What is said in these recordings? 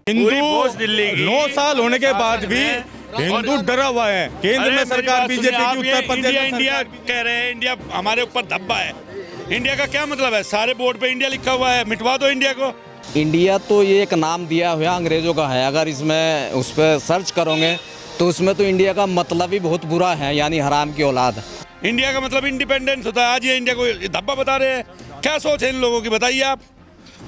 हिंदू दिल्ली की 9 साल होने के बाद भी हिंदू डरा हुआ है। केंद्र में सरकार बीजेपी की, उत्तर प्रदेश में इंडिया कह रहे हैं, इंडिया हमारे ऊपर धब्बा है। इंडिया का क्या मतलब है? सारे बोर्ड पे इंडिया लिखा हुआ है, मिटवा दो इंडिया को। इंडिया तो ये एक नाम दिया हुआ अंग्रेजों का है। अगर इसमें उस पर सर्च करोगे तो उसमें तो इंडिया का मतलब ही बहुत बुरा है, यानी हराम की औलाद। इंडिया का मतलब इंडिपेंडेंस होता है। आज ये इंडिया को धब्बा बता रहे हैं। क्या सोच है इन लोगों की? बताइए आप,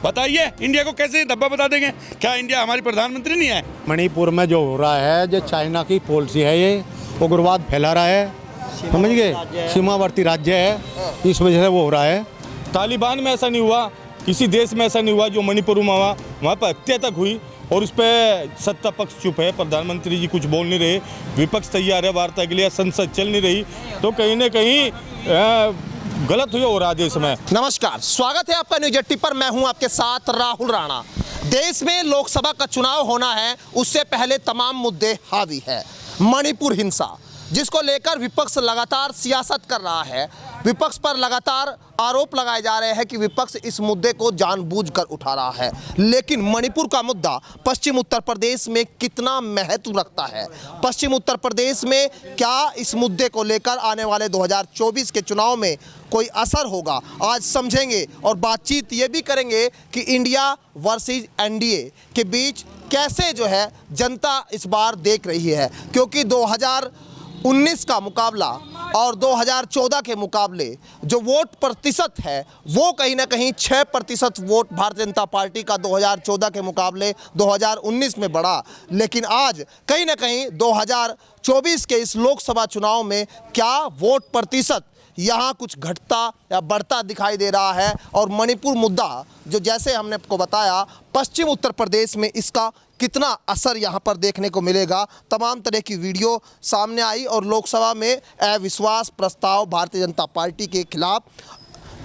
बताइए इंडिया को कैसे धब्बा बता देंगे? क्या इंडिया हमारी प्रधानमंत्री नहीं है? मणिपुर में जो हो रहा है, जो चाइना की पॉलिसी है, ये उग्रवाद फैला रहा है, समझ गए। सीमावर्ती राज्य है, इस वजह से वो हो रहा है। तालिबान में ऐसा नहीं हुआ, किसी देश में ऐसा नहीं हुआ जो मणिपुर में हुआ। वहाँ पर हत्या तक हुई और उस पर सत्ता पक्ष चुप है। प्रधानमंत्री जी कुछ बोल नहीं रहे, विपक्ष तैयार है वार्ता के लिए, संसद चल नहीं रही, तो कहीं ना कहीं गलत हुआ हो रहा देश में। नमस्कार, स्वागत है आपका न्यूज 80 पर। मैं हूं आपके साथ राहुल राणा। देश में लोकसभा का चुनाव होना है, उससे पहले तमाम मुद्दे हावी है। मणिपुर हिंसा, जिसको लेकर विपक्ष लगातार सियासत कर रहा है। विपक्ष पर लगातार आरोप लगाए जा रहे हैं कि विपक्ष इस मुद्दे को जानबूझकर उठा रहा है। लेकिन मणिपुर का मुद्दा पश्चिम उत्तर प्रदेश में कितना महत्व रखता है? पश्चिम उत्तर प्रदेश में क्या इस मुद्दे को लेकर आने वाले 2024 के चुनाव में कोई असर होगा? आज समझेंगे और बातचीत ये भी करेंगे कि इंडिया वर्सेस एनडीए के बीच कैसे जो है जनता इस बार देख रही है, क्योंकि 2019 का मुकाबला और 2014 के मुकाबले जो वोट प्रतिशत है वो कहीं ना कहीं 6% वोट भारतीय जनता पार्टी का 2014 के मुकाबले 2019 में बढ़ा। लेकिन आज कहीं ना कहीं 2024 के इस लोकसभा चुनाव में क्या वोट प्रतिशत यहाँ कुछ घटता या बढ़ता दिखाई दे रहा है। और मणिपुर मुद्दा जो, जैसे हमने आपको बताया, पश्चिम उत्तर प्रदेश में इसका कितना असर यहाँ पर देखने को मिलेगा। तमाम तरह की वीडियो सामने आई और लोकसभा में अविश्वास प्रस्ताव भारतीय जनता पार्टी के खिलाफ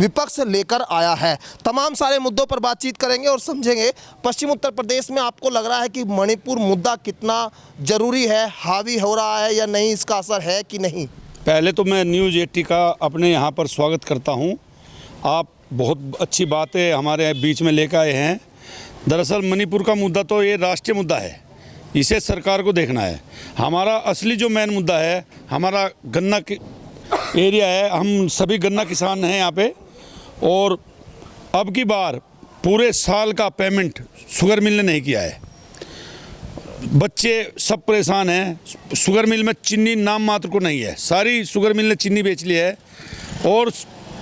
विपक्ष लेकर आया है। तमाम सारे मुद्दों पर बातचीत करेंगे और समझेंगे पश्चिम उत्तर प्रदेश में आपको लग रहा है कि मणिपुर मुद्दा कितना ज़रूरी है, हावी हो रहा है या नहीं, इसका असर है कि नहीं। पहले तो मैं न्यूज़ 80 का अपने यहाँ पर स्वागत करता हूँ। आप बहुत अच्छी बातें हमारे बीच में लेकर आए हैं। दरअसल मणिपुर का मुद्दा तो ये राष्ट्रीय मुद्दा है, इसे सरकार को देखना है। हमारा असली जो मेन मुद्दा है, हमारा गन्ना एरिया है। हम सभी गन्ना किसान हैं यहाँ पे, और अब की बार पूरे साल का पेमेंट शुगर मिल ने नहीं किया है। बच्चे सब परेशान हैं। शुगर मिल में चीनी नाम मात्र को नहीं है, सारी शुगर मिल ने चीनी बेच ली है। और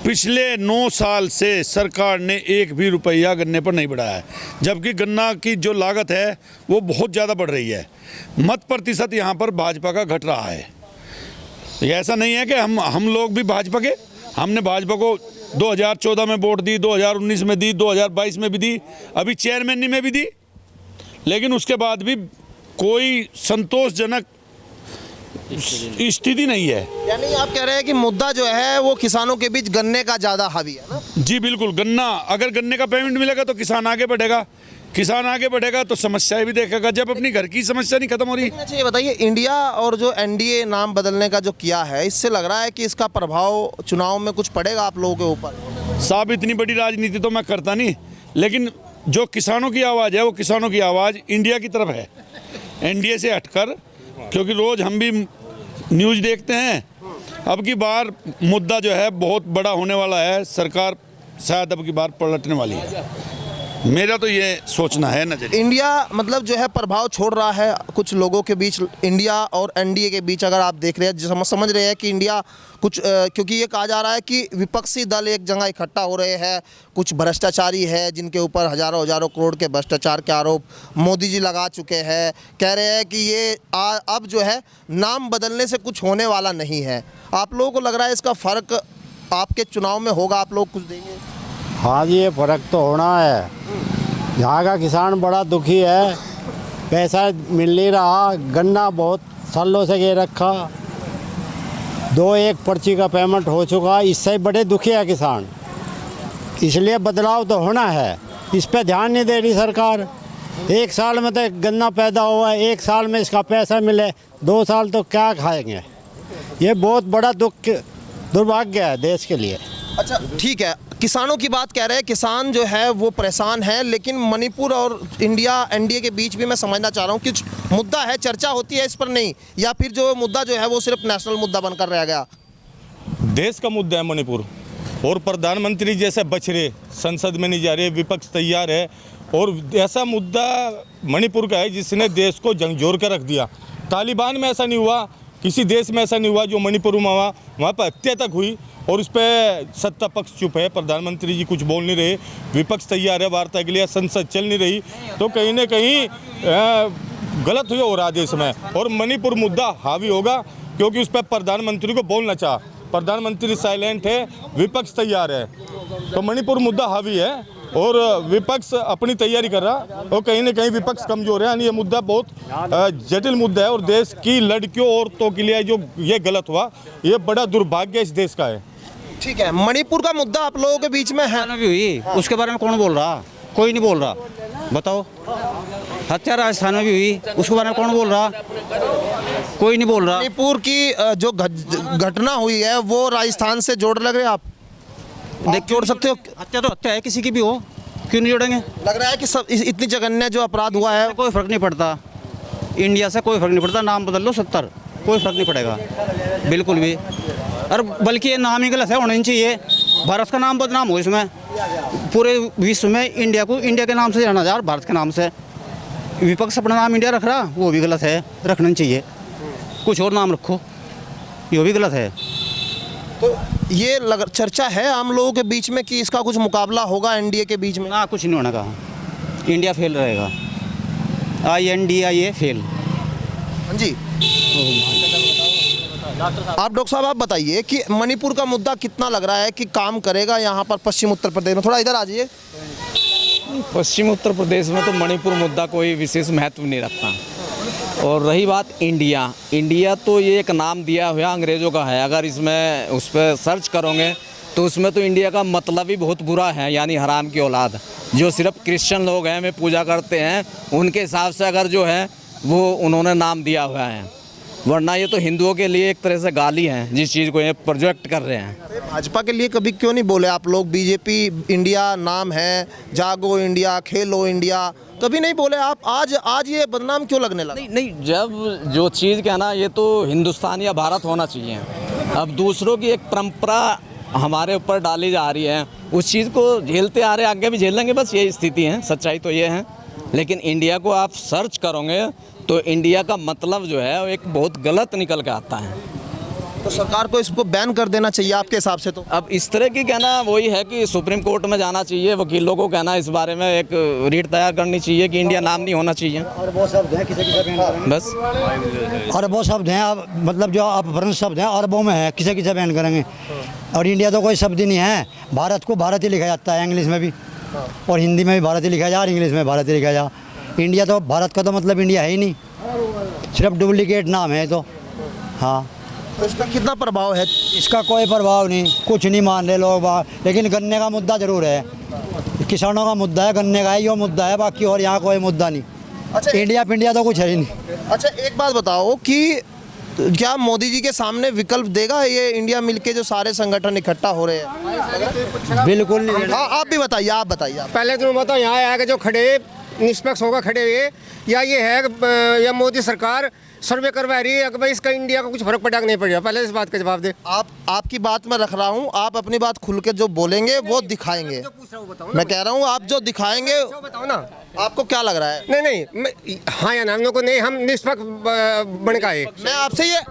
पिछले 9 साल से सरकार ने एक भी रुपया गन्ने पर नहीं बढ़ाया है, जबकि गन्ना की जो लागत है वो बहुत ज़्यादा बढ़ रही है। मत प्रतिशत यहाँ पर भाजपा का घट रहा है। ये ऐसा नहीं है कि हम लोग भी भाजपा के, हमने भाजपा को 2014 में वोट दी, 2019 में दी, 2022 में भी दी, अभी चेयरमैनी में भी दी, लेकिन उसके बाद भी कोई संतोषजनक स्थिति नहीं है। यानी आप कह रहे हैं कि मुद्दा जो है वो किसानों के बीच गन्ने का ज़्यादा हावी है ना? जी बिल्कुल। गन्ना, अगर गन्ने का पेमेंट मिलेगा तो किसान आगे बढ़ेगा, किसान आगे बढ़ेगा तो समस्याएं भी देखेगा, जब अपनी घर की समस्या नहीं खत्म हो रही। अच्छा ये बताइए, इंडिया और जो एनडीए नाम बदलने का जो किया है, इससे लग रहा है कि इसका प्रभाव चुनाव में कुछ पड़ेगा आप लोगों के ऊपर? साहब, इतनी बड़ी राजनीति तो मैं करता नहीं, लेकिन जो किसानों की आवाज़ है वो किसानों की आवाज़ इंडिया की तरफ है, एनडीए से हटकर। क्योंकि रोज़ हम भी न्यूज़ देखते हैं। अब की बार मुद्दा जो है बहुत बड़ा होने वाला है। सरकार शायद अब की बार पलटने वाली है, मेरा तो ये सोचना है। नजर इंडिया मतलब जो है प्रभाव छोड़ रहा है कुछ लोगों के बीच, इंडिया और एनडीए के बीच। अगर आप देख रहे हैं, समझ रहे हैं कि इंडिया कुछ क्योंकि ये कहा जा रहा है कि विपक्षी दल एक जगह इकट्ठा हो रहे हैं, कुछ भ्रष्टाचारी है जिनके ऊपर हज़ारों करोड़ के भ्रष्टाचार के आरोप मोदी जी लगा चुके हैं। कह रहे हैं कि ये अब जो है नाम बदलने से कुछ होने वाला नहीं है। आप लोगों को लग रहा है इसका फ़र्क आपके चुनाव में होगा? आप लोग कुछ देंगे? हाँ जी, ये फ़र्क तो होना है। यहाँ का किसान बड़ा दुखी है, पैसा मिल नहीं रहा, गन्ना बहुत सालों से गिर रखा, 2-1 पर्ची का पेमेंट हो चुका, इससे बड़े दुखी है किसान। इसलिए बदलाव तो होना है, इस पे ध्यान नहीं दे रही सरकार। 1 साल में तो गन्ना पैदा हुआ है, 1 साल में इसका पैसा मिले, 2 साल तो क्या खाएंगे। ये बहुत बड़ा दुख दुर्भाग्य है देश के लिए। अच्छा ठीक है, किसानों की बात कह रहे हैं, किसान जो है वो परेशान है, लेकिन मणिपुर और इंडिया एनडीए के बीच भी मैं समझना चाह रहा हूँ कुछ मुद्दा है, चर्चा होती है इस पर नहीं, या फिर जो मुद्दा जो है वो सिर्फ नेशनल मुद्दा बनकर रह गया? देश का मुद्दा है मणिपुर, और प्रधानमंत्री जैसे बछड़े संसद में नहीं जा रहे, विपक्ष तैयार है, और ऐसा मुद्दा मणिपुर का है जिसने देश को झंझोर कर रख दिया। तालिबान में ऐसा नहीं हुआ, किसी देश में ऐसा नहीं हुआ जो मणिपुर में हुआ, वहाँ पर हत्या तक हुई और उस पर सत्ता पक्ष चुप है, प्रधानमंत्री जी कुछ बोल नहीं रहे, विपक्ष तैयार है वार्ता के लिए, संसद चल नहीं रही, तो कहीं ना कहीं गलत हुआ हो रहा देश में, और मणिपुर मुद्दा हावी होगा क्योंकि उस पर प्रधानमंत्री को बोलना चाहा, प्रधानमंत्री साइलेंट है, विपक्ष तैयार है, तो मणिपुर मुद्दा हावी है और विपक्ष अपनी तैयारी कर रहा, और कहीं ना कहीं विपक्ष कमजोर है। यानी ये मुद्दा बहुत जटिल मुद्दा है और देश की लड़कियों औरतों के लिए जो ये गलत हुआ, ये बड़ा दुर्भाग्य इस देश का है। ठीक है, मणिपुर का मुद्दा आप लोगों के बीच में है। भी हुई, उसके बारे में कौन बोल रहा? कोई नहीं बोल रहा, बताओ। हत्या राजस्थान में भी हुई, उसके बारे में कौन बोल रहा? कोई नहीं बोल रहा। मणिपुर की जो घटना हुई है वो राजस्थान से जोड़ लग रहे हैं आप? देख जोड़ सकते हो? हत्या तो हत्या है, किसी की भी हो, क्यों नहीं जोड़ेंगे? लग रहा है कि सब इतनी जघन्य जो अपराध हुआ है, कोई फर्क नहीं पड़ता, इंडिया से कोई फर्क नहीं पड़ता, नाम बदल लो 70, कोई फर्क नहीं पड़ेगा बिल्कुल भी। और बल्कि ये नाम ही गलत है, होना नहीं चाहिए। भारत का नाम बदनाम हो इसमें, पूरे विश्व में इंडिया को इंडिया के नाम से जाना जा, भारत के नाम से। विपक्ष अपना नाम इंडिया रख रहा, वो भी गलत है, रखना नहीं चाहिए, कुछ और नाम रखो, ये भी गलत है। तो ये चर्चा है आम लोगों के बीच में कि इसका कुछ मुकाबला होगा एनडीए के बीच में? ना, कुछ नहीं होने का, इंडिया फेल रहेगा, INDIA फेल। हाँ जी, आप डॉक्टर साहब आप बताइए कि मणिपुर का मुद्दा कितना लग रहा है कि काम करेगा यहाँ पर पश्चिम उत्तर प्रदेश में? थोड़ा इधर आ जाइए। पश्चिम उत्तर प्रदेश में तो मणिपुर मुद्दा कोई विशेष महत्व नहीं रखता। और रही बात इंडिया, इंडिया तो ये एक नाम दिया हुआ अंग्रेज़ों का है, अगर इसमें उस पर सर्च करोगे तो उसमें तो इंडिया का मतलब ही बहुत बुरा है, यानी हराम की औलाद, जो सिर्फ क्रिश्चियन लोग हैं में पूजा करते हैं, उनके हिसाब से अगर जो है वो उन्होंने नाम दिया हुआ है, वरना ये तो हिंदुओं के लिए एक तरह से गाली है जिस चीज़ को ये प्रोजेक्ट कर रहे हैं। भाजपा के लिए कभी क्यों नहीं बोले आप लोग? बीजेपी इंडिया नाम है, जागो इंडिया, खेलो इंडिया, कभी नहीं बोले आप? आज ये बदनाम क्यों लगने लगा? नहीं, जब जो चीज़ कहना ये तो हिंदुस्तान या भारत होना चाहिए। अब दूसरों की एक परंपरा हमारे ऊपर डाली जा रही है, उस चीज़ को झेलते आ रहे, आगे भी झेलेंगे, बस यही स्थिति है, सच्चाई तो ये है। लेकिन इंडिया को आप सर्च करोगे तो इंडिया का मतलब जो है वो एक बहुत गलत निकल के आता है। तो सरकार को इसको बैन कर देना चाहिए आपके हिसाब से? तो अब इस तरह की कहना वही है कि सुप्रीम कोर्ट में जाना चाहिए, वकीलों को कहना इस बारे में एक रीट तैयार करनी चाहिए कि इंडिया नाम नहीं होना चाहिए, और वो शब्द हैं किसे किसे बैन करेंगे? बस। और वो शब्द हैं, आप मतलब जो अपभ्रंश शब्द हैं अरबों में है, किसे किसे बैन करेंगे? और इंडिया तो कोई शब्द ही नहीं है, भारत को भारत ही लिखा जाता है इंग्लिश में भी, और हिंदी में भी भारत ही लिखा जा, और इंग्लिश में भारत ही लिखा जा। इंडिया तो भारत का तो मतलब इंडिया है ही नहीं, सिर्फ डुप्लीकेट नाम है। तो हाँ, तो इसका कितना प्रभाव है? इसका कोई प्रभाव नहीं, कुछ नहीं मान रहे लोग बाहर, लेकिन गन्ने का मुद्दा जरूर है, किसानों का मुद्दा है, गन्ने का है, यो मुद्दा है, बाकी और यहाँ कोई मुद्दा नहीं। अच्छा, इंडिया तो कुछ है ही नहीं। अच्छा एक बात बताओ कि क्या मोदी जी के सामने विकल्प देगा ये इंडिया मिलके जो सारे संगठन इकट्ठा हो रहे हैं? बिल्कुल नहीं। हाँ, आप भी बताइए, आप बताइए। पहले तो बताओ यहाँ आके जो खड़े निष्पक्ष होगा खड़े हुए, या ये है या मोदी सरकार सर्वे करवा रही है कि भाई इसका इंडिया को कुछ फर्क पड़ा कि नहीं पड़ेगा? पहले इस बात का जवाब दे। आपकी बात मैं रख रहा हूँ, आप अपनी बात खुल के जो बोलेंगे वो दिखाएंगे। मैं कह रहा हूँ आप जो दिखाएंगे बताओ ना, आपको क्या लग रहा है? नहीं हाँ या ना, हम लोग को नहीं, हम निष्पक्ष बन का है।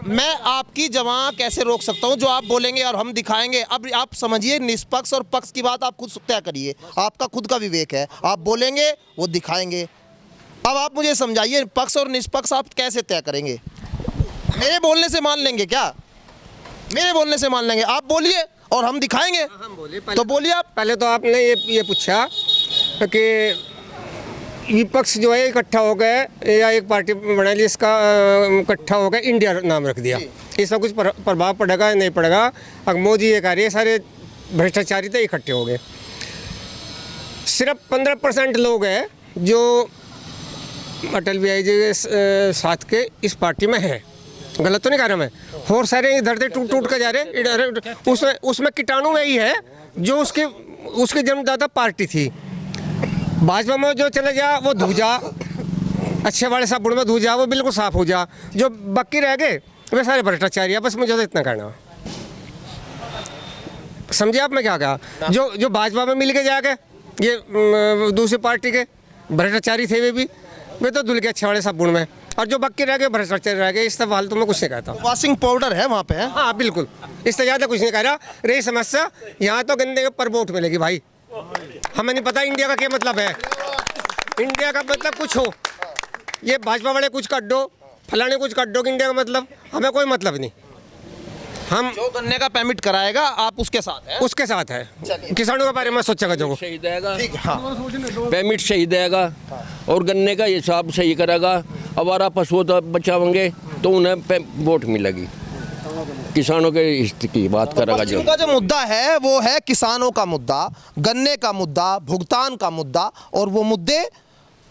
मैं आपकी जवाब कैसे रोक सकता हूँ? जो आप बोलेंगे और हम दिखाएंगे। अब आप समझिए, निष्पक्ष और पक्ष की बात आप खुद तय करिए, आपका खुद का विवेक है, आप बोलेंगे वो दिखाएंगे। अब आप मुझे समझाइए, पक्ष और निष्पक्ष आप कैसे तय करेंगे? मेरे बोलने से मान लेंगे क्या? मेरे बोलने से मान लेंगे? आप बोलिए और हम दिखाएंगे। तो बोलिए आप। पहले तो आपने ये पूछा कि विपक्ष जो है इकट्ठा हो गए या एक पार्टी बना ली, इसका इकट्ठा हो गया, इंडिया नाम रख दिया, इसका कुछ प्रभाव पड़ेगा या नहीं पड़ेगा? अगर मोदी ये कह रही है सारे भ्रष्टाचारी तो इकट्ठे हो गए, सिर्फ 15% लोग हैं जो अटल बिहारी जी के साथ के इस पार्टी में है, गलत तो नहीं कह रहा मैं। और सारे इधर से टूट टूट कर जा रहे इधर, उसमें कीटाणु वही है जो उसके जन्मदाता पार्टी थी। भाजपा में जो चले जा वो धो जा, अच्छे वाले साबुन में धो जा, वो बिल्कुल साफ हो जा। जो बाकी रह गए वे सारे भ्रष्टाचारी है। बस मुझे तो इतना कहना। समझे आप मैं क्या कहा? जो भाजपा में मिल के जाके ये दूसरी पार्टी के भ्रष्टाचारी थे वे तो धुल के अच्छे वाले साबुन में, और जो बाकी रह गए भ्रष्टाचारी रह गए। इस तरह फालतू में कुछ नहीं कहता। वॉशिंग पाउडर है वहाँ पे है? हाँ बिल्कुल, इससे ज़्यादा कुछ नहीं कह रहा। रही समस्या यहाँ तो गंदे के पर वोट मिलेगी भाई। हमें नहीं पता इंडिया का क्या मतलब है। इंडिया का मतलब कुछ हो, ये भाजपा वाले कुछ काट दो, फलाने कुछ काट दो, इंडिया का मतलब हमें कोई मतलब नहीं। हम जो गन्ने का पेमेंट कराएगा आप उसके साथ हैं? उसके साथ है। किसानों के बारे में सोचेगा जो सही देगा, ठीक, हाँ। पेमेंट सही देगा और गन्ने का हिसाब सही करेगा। आवारा पशुओं तो बचावेंगे तो उन्हें वोट मिलेगी। किसानों के हित की बात करेगा जो का जो मुद्दा है वो है किसानों का मुद्दा, गन्ने का मुद्दा, भुगतान का मुद्दा, और वो मुद्दे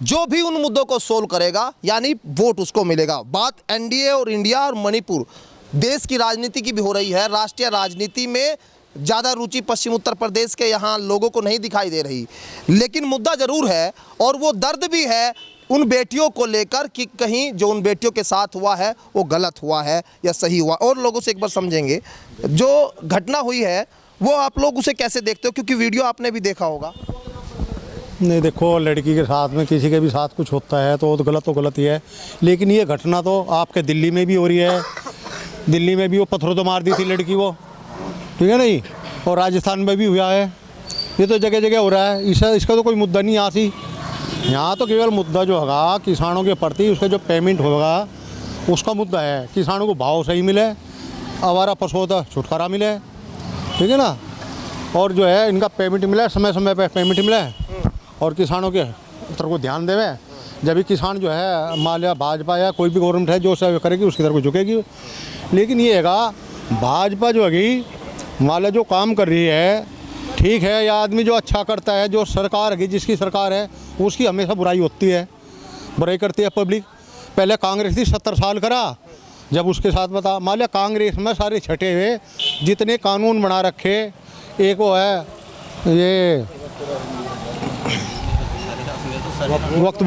जो भी उन मुद्दों को सोल्व करेगा यानी वोट उसको मिलेगा। बात एनडीए और इंडिया और मणिपुर देश की राजनीति की भी हो रही है। राष्ट्रीय राजनीति में ज़्यादा रुचि पश्चिम उत्तर प्रदेश के यहाँ लोगों को नहीं दिखाई दे रही, लेकिन मुद्दा ज़रूर है और वो दर्द भी है उन बेटियों को लेकर कि कहीं जो उन बेटियों के साथ हुआ है वो गलत हुआ है या सही हुआ। और लोगों से एक बार समझेंगे जो घटना हुई है वो आप लोग उसे कैसे देखते हो, क्योंकि वीडियो आपने भी देखा होगा। नहीं देखो, लड़की के साथ में किसी के भी साथ कुछ होता है तो गलत ही है, लेकिन ये घटना तो आपके दिल्ली में भी हो रही है। दिल्ली में भी वो पत्थरों तो मार दी थी लड़की वो, ठीक है नहीं, और राजस्थान में भी हुआ है। ये तो जगह जगह हो रहा है। इसका तो कोई मुद्दा नहीं यहाँ सी। यहाँ तो केवल मुद्दा जो होगा किसानों के प्रति उसका जो पेमेंट होगा उसका मुद्दा है। किसानों को भाव सही मिले, आवारा पशुओं का छुटकारा मिले, ठीक है ना, और जो है इनका पेमेंट मिले, समय समय पर पेमेंट मिले, और किसानों के तरफ को ध्यान देवे। जब भी किसान जो है मान लिया भाजपा या कोई भी गवर्नमेंट है जो सेवा करेगी उसकी तरफ को झुकेगी। लेकिन ये हैगा भाजपा जो हैगी मान लिया जो काम कर रही है ठीक है, या आदमी जो अच्छा करता है, जो सरकार है जिसकी सरकार है उसकी हमेशा बुराई होती है, बुराई करती है पब्लिक। पहले कांग्रेस थी 70 साल करा, जब उसके साथ बता मान लिया कांग्रेस में सारे छटे हुए जितने कानून बना रखे, एक वो है ये वक्फ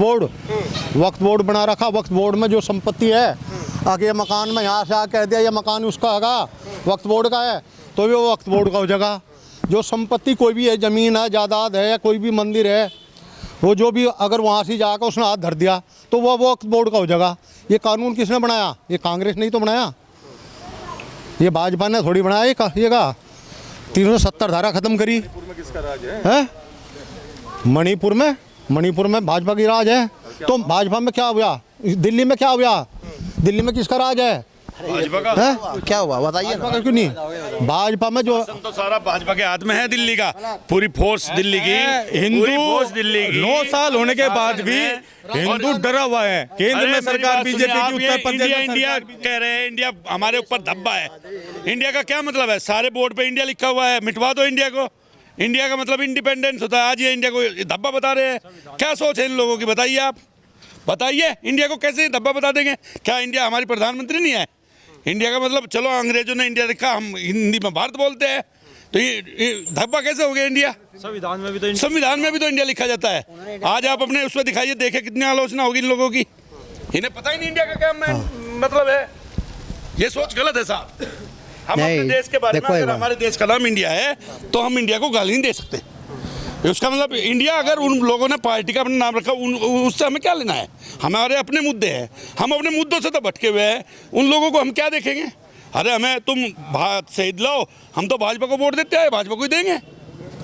बोर्ड बना रखा। वक्फ बोर्ड में जो संपत्ति है आगे मकान में यहाँ से आके कह दिया ये मकान उसका होगा, वक्फ बोर्ड का है, तो भी वो वक्फ बोर्ड का हो जाएगा। जो संपत्ति कोई भी है, ज़मीन है, जायदाद है, या कोई भी मंदिर है, वो जो भी अगर वहाँ से जाकर उसने हाथ धर दिया तो वो वक्फ बोर्ड का हो जाएगा। ये कानून किसने बनाया? ये कांग्रेस नहीं तो बनाया, ये भाजपा ने थोड़ी बनाया। ये का 370 धारा खत्म करी है। मणिपुर में भाजपा की राज है। तो भाजपा में क्या हुआ? दिल्ली में क्या हुआ? दिल्ली में किसका राज है? भाजपा का है? क्या हुआ बताइए ना। क्यों नहीं? भाजपा में जो तो सारा भाजपा के हाथ में है। दिल्ली का पूरी फोर्स दिल्ली की, हिंदू 9 साल होने के बाद भी हिंदू डरा हुआ है। केंद्र में सरकार बीजेपी की, उत्तर प्रदेश में इंडिया कह रहे हैं इंडिया हमारे ऊपर धब्बा है। इंडिया का क्या मतलब है? सारे बोर्ड पे इंडिया लिखा हुआ है, मिटवा दो इंडिया को। इंडिया का मतलब इंडिपेंडेंस होता है। आज ये इंडिया को धब्बा बता रहे हैं। क्या सोच है इन लोगों की? बताइए आप, बताइए इंडिया को कैसे धब्बा बता देंगे? क्या इंडिया हमारी प्रधानमंत्री नहीं है? इंडिया का मतलब चलो अंग्रेजों ने इंडिया लिखा, हम हिंदी में भारत बोलते हैं, तो ये धब्बा कैसे हो गया इंडिया? संविधान में भी तो इंडिया लिखा जाता है। आज आप अपने उसमें दिखाइए, देखे कितनी आलोचना होगी इन लोगों की। इन्हें पता ही नहीं इंडिया का क्या मतलब है। ये सोच गलत है साहब। हम अपने देश के बारे में, अगर हमारे देश का नाम इंडिया है तो हम इंडिया को गाली नहीं दे सकते। उसका मतलब इंडिया, अगर उन लोगों ने पार्टी का अपना नाम रखा उससे हमें क्या लेना है? हमारे अपने मुद्दे हैं, हम अपने मुद्दों से तो भटके हुए हैं। उन लोगों को हम क्या देखेंगे? अरे हमें तुम शहीद लाओ, हम तो भाजपा को वोट देते हैं, भाजपा को ही देंगे।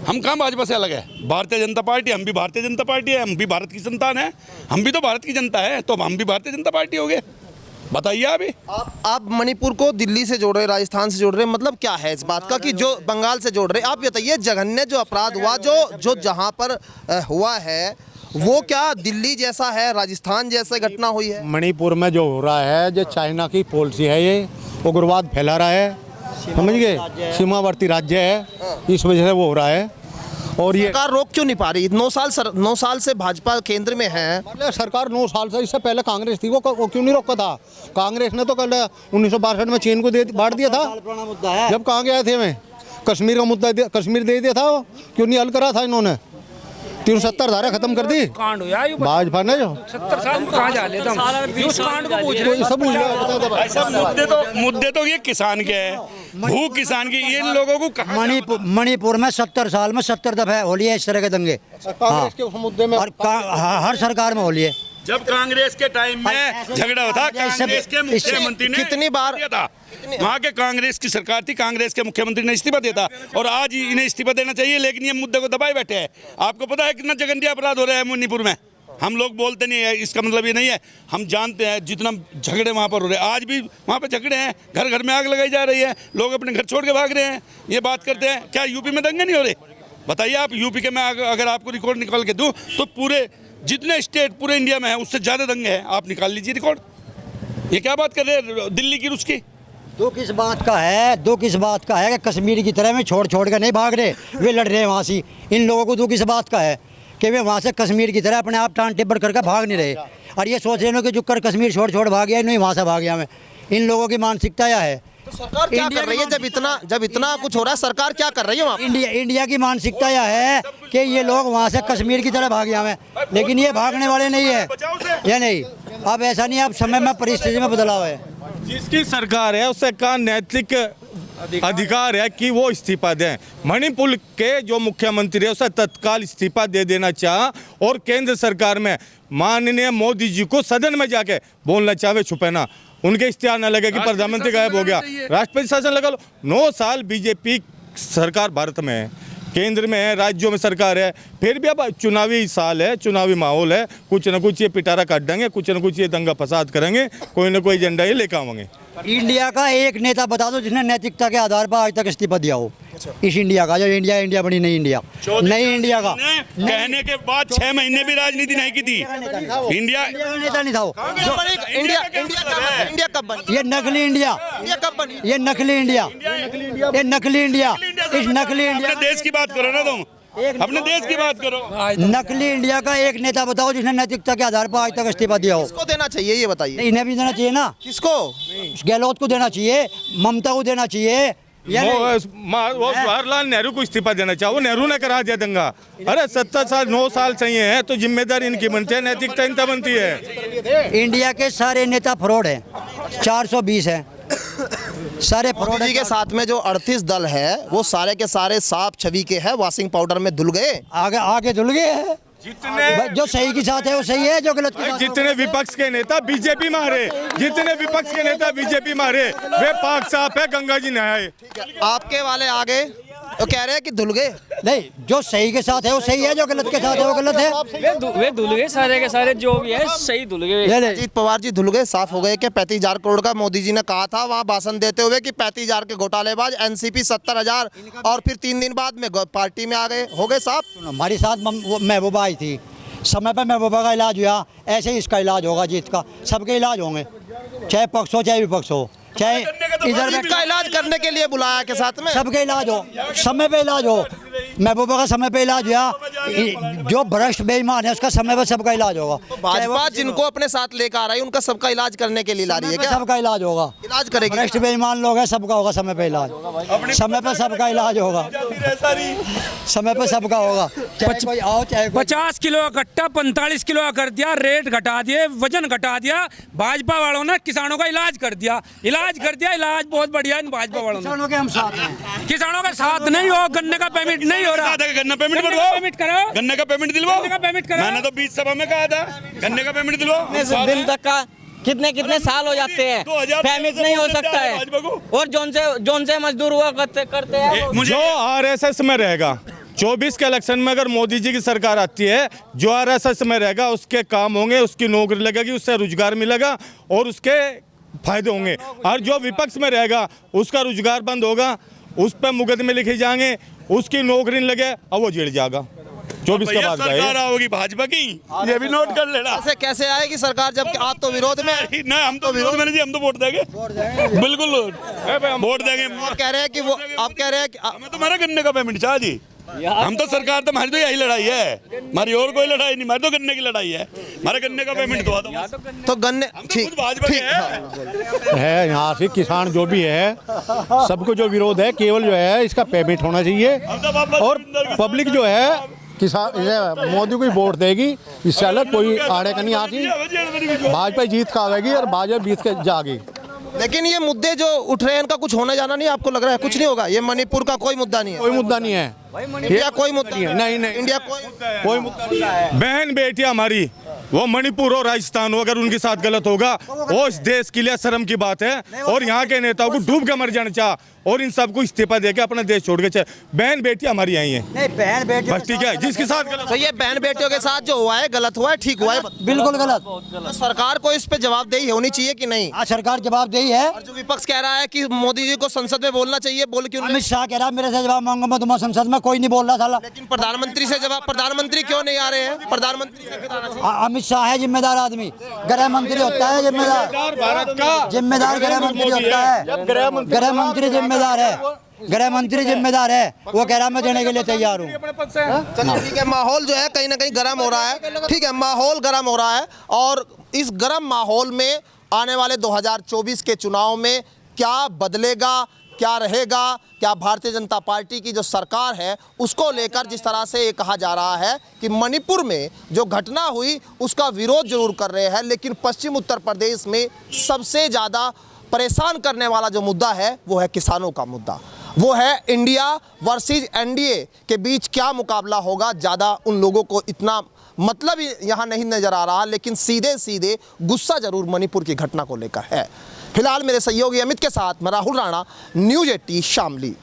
हम कहाँ भाजपा से अलग है? भारतीय जनता पार्टी, हम भी भारतीय जनता पार्टी है, हम भी भारत की संतान है, हम भी तो भारत की जनता है, तो हम भी भारतीय जनता पार्टी हो गए। बताइए अभी आप मणिपुर को दिल्ली से जोड़ रहे, राजस्थान से जोड़ रहे, मतलब क्या है इस बात का कि जो बंगाल से जोड़ रहे? आप बताइए, जघन्य जो अपराध हुआ जो जहां पर हुआ है वो क्या दिल्ली जैसा है, राजस्थान जैसा घटना हुई है? मणिपुर में जो हो रहा है, जो चाइना की पॉलिसी है, ये उग्रवाद फैला रहा है, समझ गए, सीमावर्ती राज्य है, इस वजह से वो हो रहा है। और ये सरकार रोक क्यों नहीं पा रही? 9 साल से भाजपा केंद्र में है। पहले सरकार 9 साल से, इससे पहले कांग्रेस थी, वो क्यों नहीं रोका था? कांग्रेस ने तो कल 1962 में चीन को बांट दिया था। मुद्दा है। जब कहाँ गए थे हमें? कश्मीर का मुद्दा कश्मीर दे दिया था, क्यों नहीं हल करा था इन्होंने? 370 धारा खत्म कर दी भाजपा ने। जो 70 साल कहाँ जा लेता हूँ उस कांड को पूछ रहे तो सब मुद्दे तो ये किसान के हैं, भूख किसान की। इन लोगों को मणिपुर में 70 साल में 70 दफे होली है इस तरह के दंगे। कांग्रेस के उस मुद्दे में और हर सरकार में होली है। जब कांग्रेस के टाइम में झगड़ा होता, कांग्रेस के मुख्यमंत्री ने कितनी बार दिया था। वहाँ के कांग्रेस की सरकार थी, कांग्रेस के मुख्यमंत्री ने इस्तीफा दिया था, और आज इन्हें इस्तीफा देना चाहिए, लेकिन ये मुद्दे को दबाए बैठे हैं। आपको पता है कितना जघन्य अपराध हो रहा है मणिपुर में? हम लोग बोलते नहीं है, इसका मतलब ये नहीं है, हम जानते हैं जितना झगड़े वहाँ पर हो रहे हैं। आज भी वहाँ पर झगड़े हैं, घर घर में आग लगाई जा रही है, लोग अपने घर छोड़ के भाग रहे हैं। ये बात करते हैं, क्या यूपी में दंगे नहीं हो रहे? बताइए आप। यूपी के मैं अगर आपको रिकॉर्ड निकाल के दूँ तो पूरे जितने स्टेट पूरे इंडिया में है उससे ज़्यादा दंगे हैं। आप निकाल लीजिए रिकॉर्ड। ये क्या बात कर रहे हैं दिल्ली की, उसकी? दुख इस बात का है कि कश्मीर की तरह में छोड़ कर नहीं भाग रहे, वे लड़ रहे हैं वहाँ से। इन लोगों को दुख इस बात का है कि वे वहाँ से कश्मीर की तरह अपने आप टान टेबड़ करके भाग नहीं रहे, और ये सोच रहे हैं कि जो कर कश्मीर छोड़ भाग गया, नहीं वहाँ से भाग गया मैं। इन लोगों की मानसिकता यह है। तो सरकार क्या कर रही है? जब इतना कुछ हो रहा है, सरकार क्या कर रही है वहाँ? इंडिया की मानसिकता यह है कि ये लोग वहाँ से कश्मीर की तरह भाग गया मैं, लेकिन ये भागने वाले नहीं है। ये नहीं, अब ऐसा नहीं, अब समय में परिस्थिति में बदलाव है। जिसकी सरकार है उससे का नैतिक अधिकार है कि वो इस्तीफा दें। मणिपुर के जो मुख्यमंत्री है उसे तत्काल इस्तीफा दे देना चाह, और केंद्र सरकार में माननीय मोदी जी को सदन में जाके बोलना चाहे, छुपे ना, उनके इश्तिहार न लगे कि प्रधानमंत्री गायब हो गया, राष्ट्रपति शासन लगा लो। 9 साल बीजेपी सरकार भारत में है, केंद्र में है, राज्यों में सरकार है, फिर भी अब चुनावी साल है, चुनावी माहौल है, कुछ न कुछ ये पिटारा काट देंगे, कुछ न कुछ ये दंगा फसाद करेंगे, कोई न कोई एजेंडा ये लेकर आवेंगे। इंडिया का एक नेता बता दो जिसने नैतिकता के आधार पर आज तक इस्तीफा दिया हो। इस इंडिया का, जो इंडिया बनी नई इंडिया का कहने के बाद 6 महीने भी राजनीति नहीं की थी। इंडिया का नेता नहीं था वो। इंडिया कब बनी? ये नकली इंडिया, कब बनी? ये नकली इंडिया, ये नकली इंडिया, इस नकली इंडिया। अपने देश की बात करो ना तुम, अपने देश की बात करो। नकली इंडिया का एक नेता बताओ जिसने नैतिकता के आधार पर आज तक इस्तीफा दिया हो। किसको देना चाहिए ये बताइए? इन्हें भी देना चाहिए ना। किसको? गहलोत को देना चाहिए, ममता को देना चाहिए, वो जवाहरलाल नेहरू को इस्तीफा देना चाहिए, वो नेहरू ने करा दिया दंगा। अरे 70 साल 9 साल चाहिए है तो जिम्मेदारी इनकी बनती है, नैतिकता इनका बनती है। इंडिया के सारे नेता फ्रॉड हैं, 420 हैं, सारे फ्रॉड जी के साथ में जो 38 दल है वो सारे के सारे साफ छवि के हैं, वॉशिंग पाउडर में धुल गए, आगे धुल गए हैं। जितने जो सही के साथ है वो सही है, जो गलत के साथ जितने विपक्ष के नेता बीजेपी मारे, जितने विपक्ष के नेता बीजेपी मारे वे पाक साफ है, गंगा जी नहाए। आपके वाले आगे तो कह रहे हैं कि धुल गए। नहीं, जो सही के साथ है वो सही है, जो गलत के साथ है वो गलत है। वे धुल गए सारे के सारे, जो भी है सही धुल गए। अजीत पवार जी धुल गए, साफ हो गए कि 35,000 करोड़ का मोदी जी ने कहा था वहां भाषण देते हुए कि 35,000 के घोटालेबाज, एनसीपी 70,000, और फिर 3 दिन बाद में पार्टी में आ गए, हो गए साफ। हमारे साथ महबूबा आई थी, समय पर महबूबा का इलाज हुआ, ऐसे ही इसका इलाज होगा, जीत का सबके इलाज होंगे, चाहे पक्ष हो चाहे विपक्ष हो, चाहे इधर का इलाज करने के लिए बुलाया के साथ में सबके इलाज हो, समय पे इलाज हो। महबूबा का समय पे इलाज हुआ, जो भ्रष्ट बेईमान है उसका समय पे सबका इलाज होगा। तो भाजपा जिनको अपने साथ लेकर आ रही है उनका सबका इलाज करने के लिए ला रही है क्या? सबका इलाज होगा, इलाज करेगी। भ्रष्ट बेईमान लोग हैं, सबका होगा समय पे इलाज, समय पे सबका इलाज होगा, समय पे सबका होगा, चाहे कोई आओ चाहे 50 किलो का कट्टा 45 किलो का कर दिया, रेट घटा दिए, वजन घटा दिया। भाजपा वालों ने किसानों का इलाज कर दिया, इलाज बहुत बढ़िया इन भाजपा वालों ने। किसानों के हम साथ हैं, किसानों का साथ नहीं हो, गन्ने का पेमेंट नहीं हो रहा, गन्ना पेमेंट बढ़वाओ, पेमेंट करो, गन्ने का पेमेंट दिलवाओ, गन्ने का पेमेंट करो। मैंने तो बीच सभा में कहा था गन्ने का पेमेंट दिलवाओ। दिन तक का कितने साल हो जाते हैं, पेमेंट नहीं हो सकता है, और जोन से मजदूर हुआ करते हैं। जो आरएसएस में रहेगा 24 के इलेक्शन में, अगर मोदी जी की सरकार आती है, जो आरएसएस में रहेगा उसके काम होंगे, उसकी नौकरी लगेगी, उससे रोजगार मिलेगा और उसके फायदे होंगे। और जो विपक्ष में रहेगा उसका रोजगार बंद होगा, उस पर मुकदमे लिखे जाएंगे, उसकी नौकरी नहीं लगे और वो जेल जाएगा। 24 के बाद सरकार होगी भाजपा की, ये भी नोट कर लेना। कैसे आएगी सरकार जब आप तो विरोध में? ना, हम तो विरोध में नहीं, हम तो वोट देंगे, बिल्कुल वोट देंगे। आप कह रहे हैं कि वो, आप कह रहे हैं कि हमें तुम्हारा गन्ने का पेमेंट चाहिए जी, हम तो सरकार तो हमारी तो यही लड़ाई है, हमारी और कोई लड़ाई नहीं, हमारी तो गन्ने की लड़ाई है, हमारे गन्ने का पेमेंट दवा दो। तो गन्ने ठीक है यहाँ से किसान जो भी है सबको जो विरोध है केवल जो है इसका पेमेंट होना चाहिए, और पब्लिक जो है किसान मोदी को ही वोट देगी, इससे अलग कोई आड़े का नहीं आती। भाजपा जीत का आवेगी और भाजपा जीत के जाएगी। लेकिन ये मुद्दे जो उठ रहे हैं इनका कुछ होने जाना नहीं, आपको लग रहा है कुछ नहीं होगा? ये मणिपुर का कोई मुद्दा नहीं है, कोई मुद्दा नहीं है, इंडिया कोई मुद्दा नहीं है, नहीं इंडिया कोई मुद्दा नहीं है। बहन बेटियां हमारी वो मणिपुर और राजस्थान हो, अगर उनके साथ गलत होगा वो इस देश के लिए शर्म की बात है, और यहाँ के नेताओं को डूब के मर जाना चाह, और इन सबको इस्तीफा देके अपना देश छोड़ के चाहे। बहन बेटियां हमारी आई हैं, नहीं बहन बेटी बस ठीक है, जिसके साथ गलत तो ये बहन बेटियों के साथ जो हुआ है गलत हुआ है, ठीक हुआ है? बिल्कुल गलत। तो सरकार को इस पे जवाबदेही होनी चाहिए कि नहीं? आज सरकार जवाबदेही है। और जो विपक्ष कह रहा है कि मोदी जी को संसद में बोलना चाहिए, बोल क्यों नहीं? अमित शाह कह रहा मेरे से जवाब मांगो, मैं तुम्हारा संसद में कोई नहीं बोल रहा था। लेकिन प्रधानमंत्री से जवाब, प्रधानमंत्री क्यों नहीं आ रहे हैं? प्रधानमंत्री से क्यों आना चाहिए? अमित शाह है जिम्मेदार आदमी, गृह मंत्री होता है जिम्मेदार, भारत का जिम्मेदार गृह मंत्री होता है, गृह मंत्री जिम्मेदार है, गृह मंत्री जिम्मेदार है। वो कह रहा मैं देने के लिए तैयार हूँ। चलिए ठीक है, माहौल जो है कहीं ना कहीं गर्म हो रहा है, ठीक है, माहौल गर्म हो रहा है, और इस गर्म माहौल में आने वाले 2024 के चुनाव में क्या बदलेगा, क्या रहेगा, क्या भारतीय जनता पार्टी की जो सरकार है उसको लेकर जिस तरह से ये कहा जा रहा है कि मणिपुर में जो घटना हुई उसका विरोध जरूर कर रहे हैं, लेकिन पश्चिम उत्तर प्रदेश में सबसे ज़्यादा परेशान करने वाला जो मुद्दा है वो है किसानों का मुद्दा, वो है इंडिया वर्सेस एनडीए के बीच क्या मुकाबला होगा। ज़्यादा उन लोगों को इतना मतलब यहाँ नहीं नज़र आ रहा, लेकिन सीधे सीधे गुस्सा जरूर मणिपुर की घटना को लेकर है। फिलहाल मेरे सहयोगी अमित के साथ मैं राहुल राणा, न्यूज़ 18 शामली।